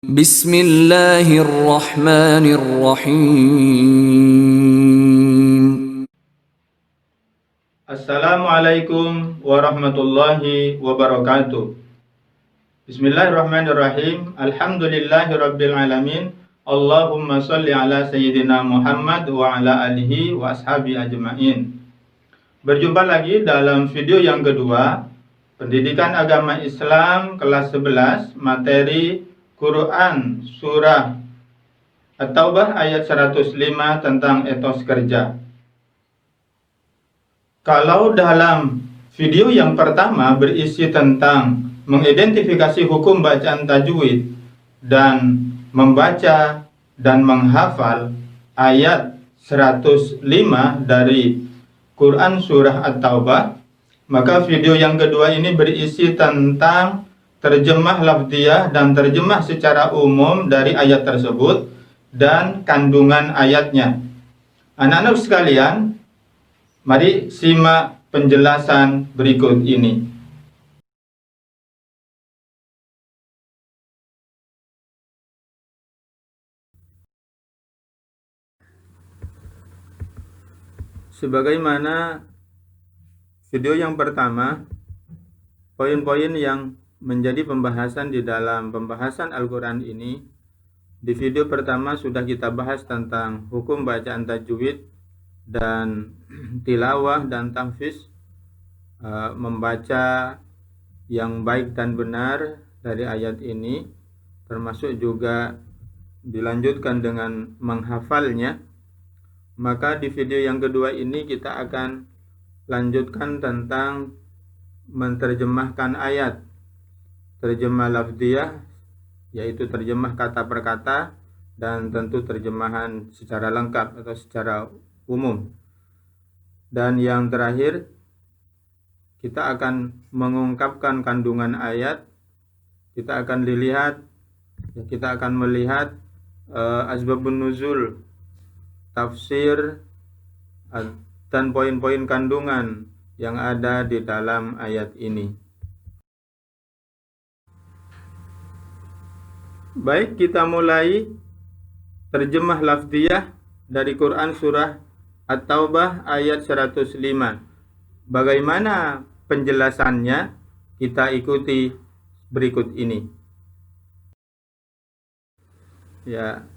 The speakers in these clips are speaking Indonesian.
Bismillahirrahmanirrahim. Assalamualaikum warahmatullahi wabarakatuh. Bismillahirrahmanirrahim. Alhamdulillahirabbil alamin. Allahumma shalli ala sayyidina Muhammad wa ala alihi wa ashabi ajmain. Berjumpa lagi dalam video yang kedua, Pendidikan Agama Islam kelas 11, materi Quran surah At-Taubah ayat 105 tentang etos kerja. Kalau dalam video yang pertama berisi tentang mengidentifikasi hukum bacaan tajwid dan membaca dan menghafal ayat 105 dari Quran surah At-Taubah, maka video yang kedua ini berisi tentang terjemah lafziyah dan terjemah secara umum dari ayat tersebut dan kandungan ayatnya. Anak-anak sekalian, mari simak penjelasan berikut ini. Sebagaimana video yang pertama, poin-poin yang menjadi pembahasan di dalam pembahasan Al-Quran ini, di video pertama sudah kita bahas tentang hukum bacaan tajwid dan tilawah dan tahfiz, membaca yang baik dan benar dari ayat ini, termasuk juga dilanjutkan dengan menghafalnya. Maka di video yang kedua ini kita akan lanjutkan tentang menerjemahkan ayat, terjemah lafziyah, yaitu terjemah kata per kata, dan tentu terjemahan secara lengkap atau secara umum. Dan yang terakhir, kita akan mengungkapkan kandungan ayat, kita akan melihat asbabun nuzul, tafsir, dan poin-poin kandungan yang ada di dalam ayat ini. Baik, kita mulai terjemah lafziyah dari Quran surah At-Taubah ayat 105. Bagaimana penjelasannya? Kita ikuti berikut ini. Ya.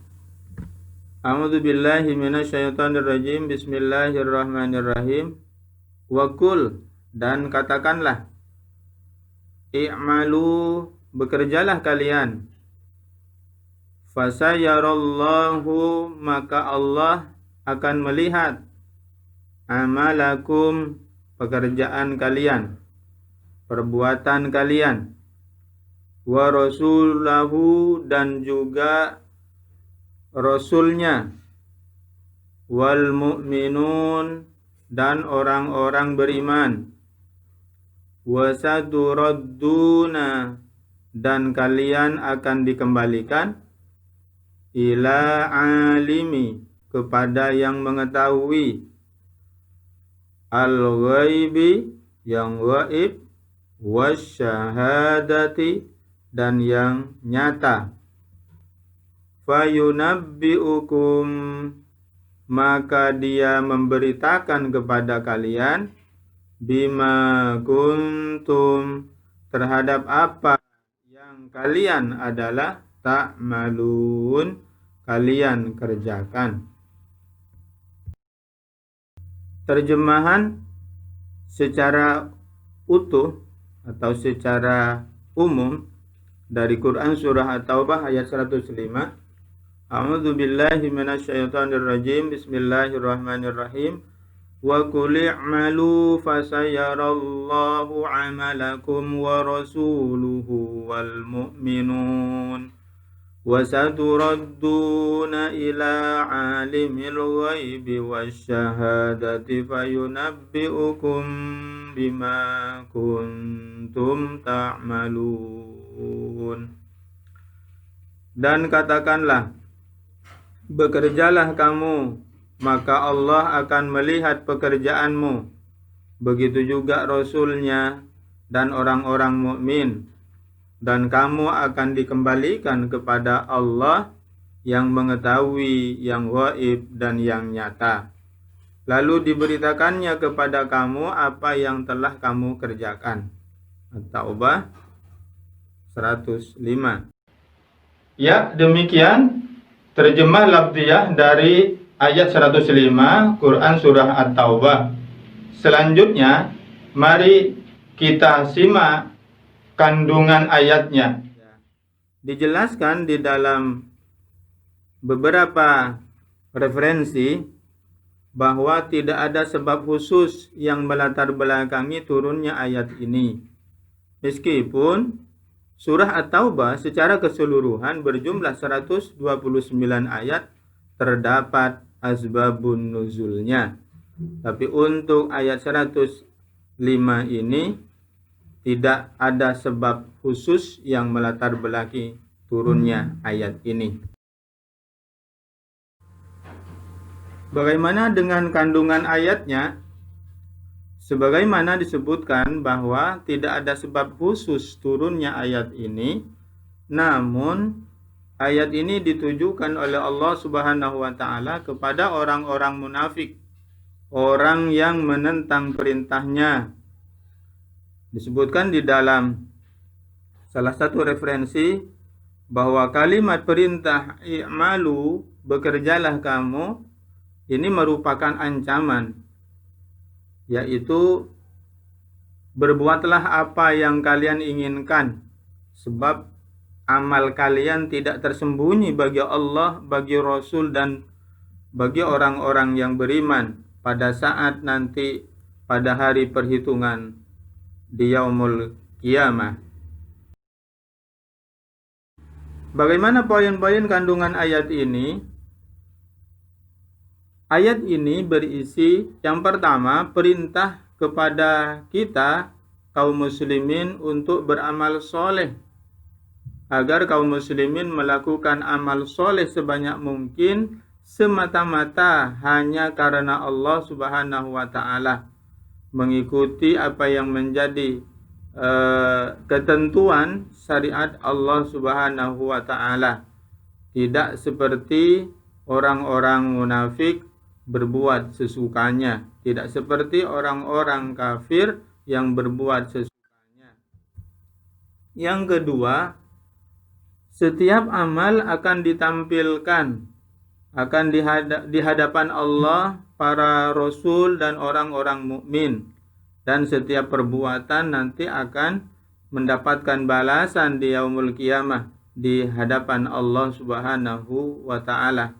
A'udzu billahi minasyaitonir rajim. Bismillahirrahmanirrahim. Wa qul, dan katakanlah, i'malu, bekerjalah kalian. Fasayarallahu, maka Allah akan melihat, amalakum, pekerjaan kalian, perbuatan kalian, wa rasulahu, dan juga Rasulnya, wal mu'minun, dan orang-orang beriman, wasaturadduna, dan kalian akan dikembalikan, ila alimi, kepada yang mengetahui, al-ghaibi, yang gaib, wasyahadati, dan yang nyata. Fayunabbi'ukum, maka dia memberitakan kepada kalian, bima kuntum, terhadap apa yang kalian adalah ta'malun, kalian kerjakan. Terjemahan secara utuh atau secara umum dari Quran surah At-Taubah ayat 105. A'udzu billahi minasyaitonir rajim. Bismillahirrahmanirrahim. Wa qul i'malu fasayarallahu 'amalakum wa rasuluhu wal mu'minun wasaturadduna ila 'alimil ghaibi wasyahadati fayunabbi'ukum bima kuntum ta'malun. Dan katakanlah, bekerjalah kamu, maka Allah akan melihat pekerjaanmu. Begitu juga Rasulnya dan orang-orang mukmin. dan kamu akan dikembalikan kepada Allah yang mengetahui yang gaib dan yang nyata. Lalu diberitakannya kepada kamu apa yang telah kamu kerjakan. At-Taubah 105. Ya, demikian terjemah lafziyah dari ayat 105 Quran surah At-Taubah. Selanjutnya, mari kita simak kandungan ayatnya. Dijelaskan di dalam beberapa referensi bahwa tidak ada sebab khusus yang melatar belakangi turunnya ayat ini. Meskipun surah At-Taubah secara keseluruhan berjumlah 129 ayat, terdapat asbabun nuzulnya. Tapi untuk ayat 105 ini tidak ada sebab khusus yang melatar belakangi turunnya ayat ini. Bagaimana dengan kandungan ayatnya? Sebagaimana disebutkan bahwa tidak ada sebab khusus turunnya ayat ini, namun ayat ini ditujukan oleh Allah Subhanahu wa taala kepada orang-orang munafik, orang yang menentang perintahnya. Disebutkan di dalam salah satu referensi bahwa kalimat perintah i'malu, bekerjalah kamu, ini merupakan ancaman, yaitu berbuatlah apa yang kalian inginkan, sebab amal kalian tidak tersembunyi bagi Allah, bagi Rasul, dan bagi orang-orang yang beriman pada saat nanti pada hari perhitungan di yaumul qiyamah. Bagaimana poin-poin kandungan ayat ini? Ayat ini berisi yang pertama, perintah kepada kita kaum muslimin untuk beramal soleh, agar kaum muslimin melakukan amal soleh sebanyak mungkin semata-mata hanya karena Allah Subhanahu wa taala, mengikuti apa yang menjadi ketentuan syariat Allah Subhanahu wa taala, tidak seperti orang-orang munafik berbuat sesukanya, tidak seperti orang-orang kafir yang berbuat sesukanya. Yang kedua, setiap amal akan ditampilkan, akan di hadapan Allah, para rasul dan orang-orang mukmin, dan setiap perbuatan nanti akan mendapatkan balasan di yaumul qiyamah di hadapan Allah Subhanahu wa taala.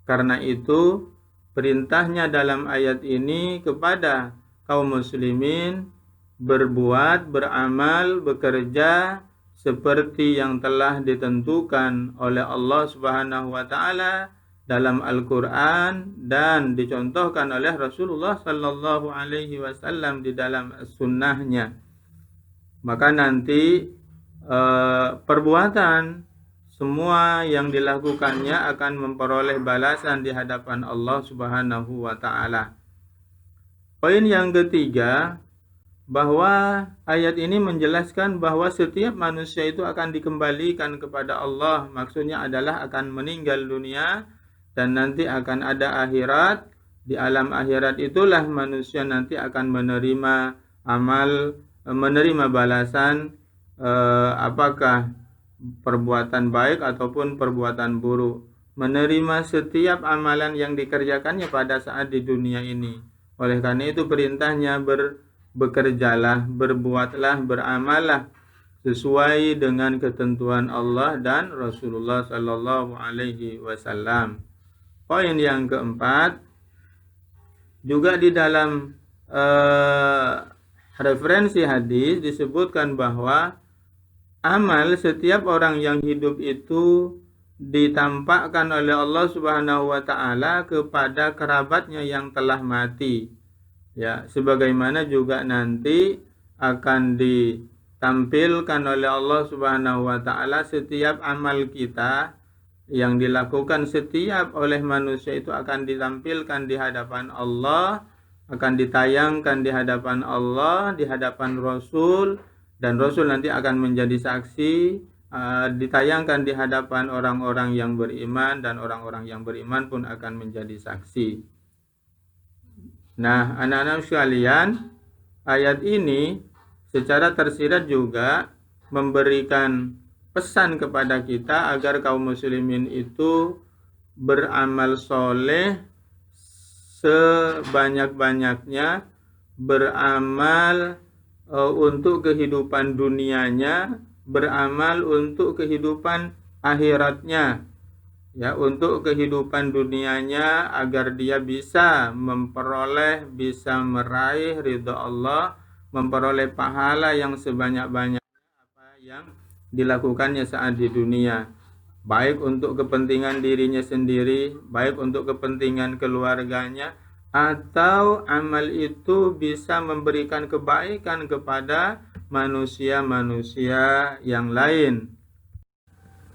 Karena itu perintahnya dalam ayat ini kepada kaum muslimin berbuat, beramal, bekerja seperti yang telah ditentukan oleh Allah Subhanahu wa taala dalam Al-Qur'an dan dicontohkan oleh Rasulullah sallallahu alaihi wasallam di dalam sunnahnya. Maka nanti perbuatan semua yang dilakukannya akan memperoleh balasan di hadapan Allah Subhanahu wa taala. Poin yang ketiga, bahwa ayat ini menjelaskan bahwa setiap manusia itu akan dikembalikan kepada Allah. Maksudnya adalah akan meninggal dunia dan nanti akan ada akhirat. Di alam akhirat itulah manusia nanti akan menerima amal, menerima balasan apakah perbuatan baik ataupun perbuatan buruk, menerima setiap amalan yang dikerjakannya pada saat di dunia ini. Oleh karena itu perintahnya bekerjalah, berbuatlah, beramallah sesuai dengan ketentuan Allah dan Rasulullah sallallahu alaihi wasallam. Poin yang keempat, juga di dalam referensi hadis disebutkan bahwa amal setiap orang yang hidup itu ditampakkan oleh Allah Subhanahu wa taala kepada kerabatnya yang telah mati. Ya, sebagaimana juga nanti akan ditampilkan oleh Allah Subhanahu wa taala setiap amal kita yang dilakukan setiap oleh manusia itu akan ditampilkan di hadapan Allah, akan ditayangkan di hadapan Allah, di hadapan Rasul, dan Rasul nanti akan menjadi saksi, ditayangkan di hadapan orang-orang yang beriman, dan orang-orang yang beriman pun akan menjadi saksi. Nah, anak-anak sekalian, ayat ini secara tersirat juga memberikan pesan kepada kita agar kaum muslimin itu beramal soleh sebanyak-banyaknya, beramal untuk kehidupan dunianya, beramal untuk kehidupan akhiratnya. Ya, untuk kehidupan dunianya agar dia bisa memperoleh, bisa meraih ridha Allah, memperoleh pahala yang sebanyak-banyaknya apa yang dilakukannya saat di dunia, baik untuk kepentingan dirinya sendiri, baik untuk kepentingan keluarganya, atau amal itu bisa memberikan kebaikan kepada manusia-manusia yang lain.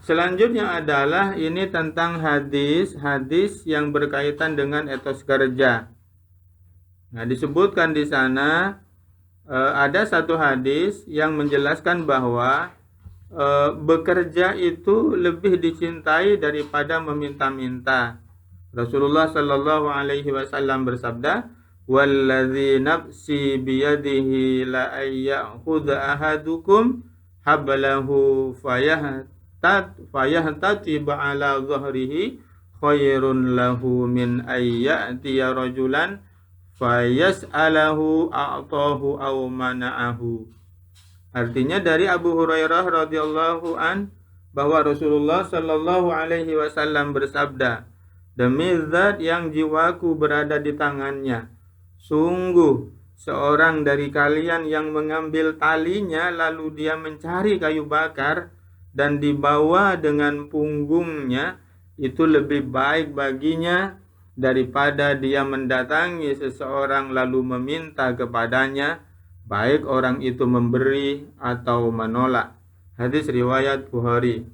Selanjutnya adalah ini tentang hadis yang berkaitan dengan etos kerja. Nah, disebutkan di sana ada satu hadis yang menjelaskan bahwa bekerja itu lebih dicintai daripada meminta-minta. Rasulullah Shallallahu Alaihi Wasallam bersabda, "Walladzi nafsi biyadihi la ayyakhudha ahadukum hablahu fayahtatib ala dhahrihi khairun lahu min ayyatiya rajulan fayas'alahu a'tahu aw mana'ahu." Artinya dari Abu Hurairah radhiyallahu an bahwa Rasulullah Shallallahu Alaihi Wasallam bersabda, "Demi zat yang jiwaku berada di tangannya, sungguh seorang dari kalian yang mengambil talinya lalu dia mencari kayu bakar dan dibawa dengan punggungnya, itu lebih baik baginya daripada dia mendatangi seseorang lalu meminta kepadanya, baik orang itu memberi atau menolak." Hadis riwayat Bukhari.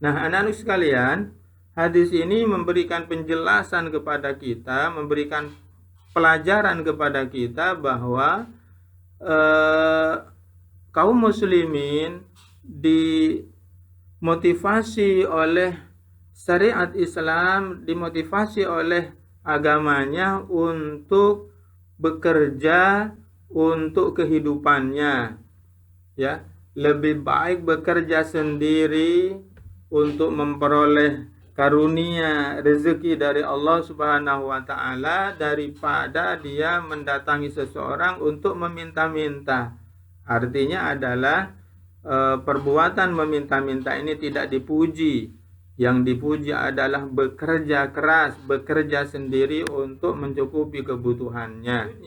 Nah, anak-anak sekalian, hadis ini memberikan penjelasan kepada kita, memberikan pelajaran kepada kita bahwa kaum muslimin dimotivasi oleh syariat Islam, dimotivasi oleh agamanya untuk bekerja untuk kehidupannya. Ya, lebih baik bekerja sendiri untuk memperoleh karunia rezeki dari Allah Subhanahu wa taala daripada dia mendatangi seseorang untuk meminta-minta. Artinya adalah perbuatan meminta-minta ini tidak dipuji. Yang dipuji adalah bekerja keras, bekerja sendiri untuk mencukupi kebutuhannya.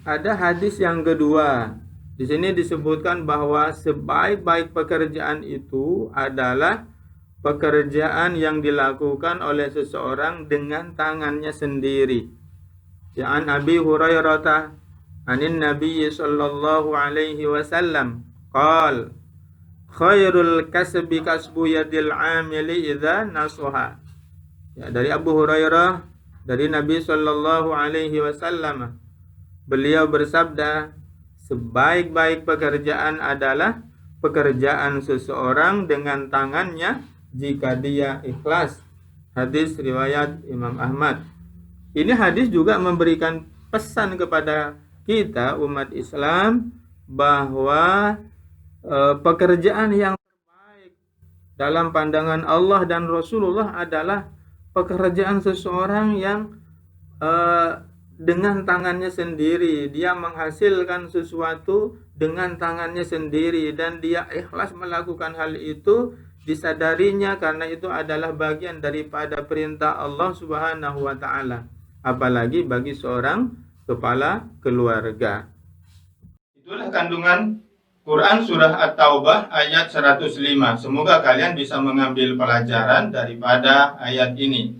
Ada hadis yang kedua. Di sini disebutkan bahwa sebaik-baik pekerjaan itu adalah pekerjaan yang dilakukan oleh seseorang dengan tangannya sendiri. Ya, an Abi Hurairah anin Nabi sallallahu alaihi wasallam qala khairul kasbi kasbu yadil amili idza nasuha. Ya, dari Abu Hurairah dari Nabi sallallahu alaihi wasallam, beliau bersabda, sebaik-baik pekerjaan adalah pekerjaan seseorang dengan tangannya jika dia ikhlas. Hadis riwayat Imam Ahmad. Ini hadis juga memberikan pesan kepada kita umat Islam bahwa pekerjaan yang terbaik dalam pandangan Allah dan Rasulullah adalah pekerjaan seseorang yang dengan tangannya sendiri, dia menghasilkan sesuatu dengan tangannya sendiri dan dia ikhlas melakukan hal itu, disadarinya karena itu adalah bagian daripada perintah Allah Subhanahu wa taala, apalagi bagi seorang kepala keluarga. Itulah kandungan Quran Surah At-Taubah ayat 105. Semoga kalian bisa mengambil pelajaran daripada ayat ini.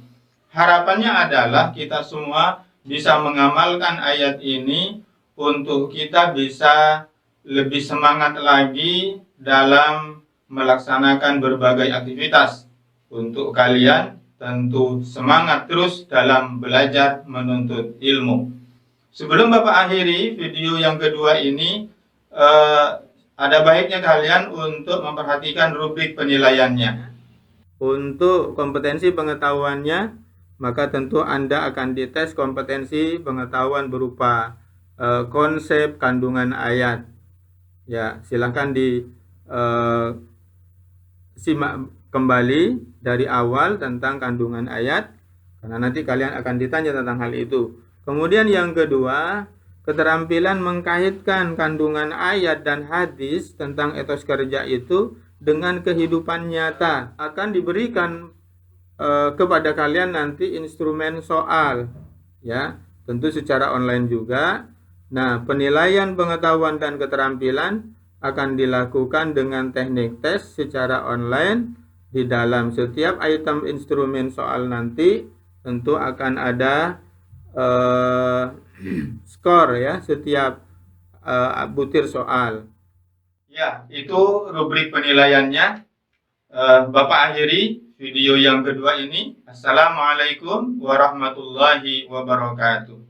Harapannya adalah kita semua bisa mengamalkan ayat ini untuk kita bisa lebih semangat lagi dalam melaksanakan berbagai aktivitas. Untuk kalian tentu semangat terus dalam belajar menuntut ilmu. Sebelum Bapak akhiri video yang kedua ini, ada baiknya kalian untuk memperhatikan rubrik penilaiannya. Untuk kompetensi pengetahuannya, maka tentu Anda akan dites kompetensi pengetahuan berupa konsep kandungan ayat. Ya, silakan simak kembali dari awal tentang kandungan ayat, karena nanti kalian akan ditanya tentang hal itu. Kemudian yang kedua, keterampilan mengkaitkan kandungan ayat dan hadis tentang etos kerja itu dengan kehidupan nyata. Akan diberikan kepada kalian nanti instrumen soal, ya, tentu secara online juga. Nah, penilaian pengetahuan dan keterampilan akan dilakukan dengan teknik tes secara online. Di dalam setiap item instrumen soal nanti tentu akan ada skor, ya, setiap butir soal. Ya, itu rubrik penilaiannya. Bapak akhiri video yang kedua ini. Assalamualaikum warahmatullahi wabarakatuh.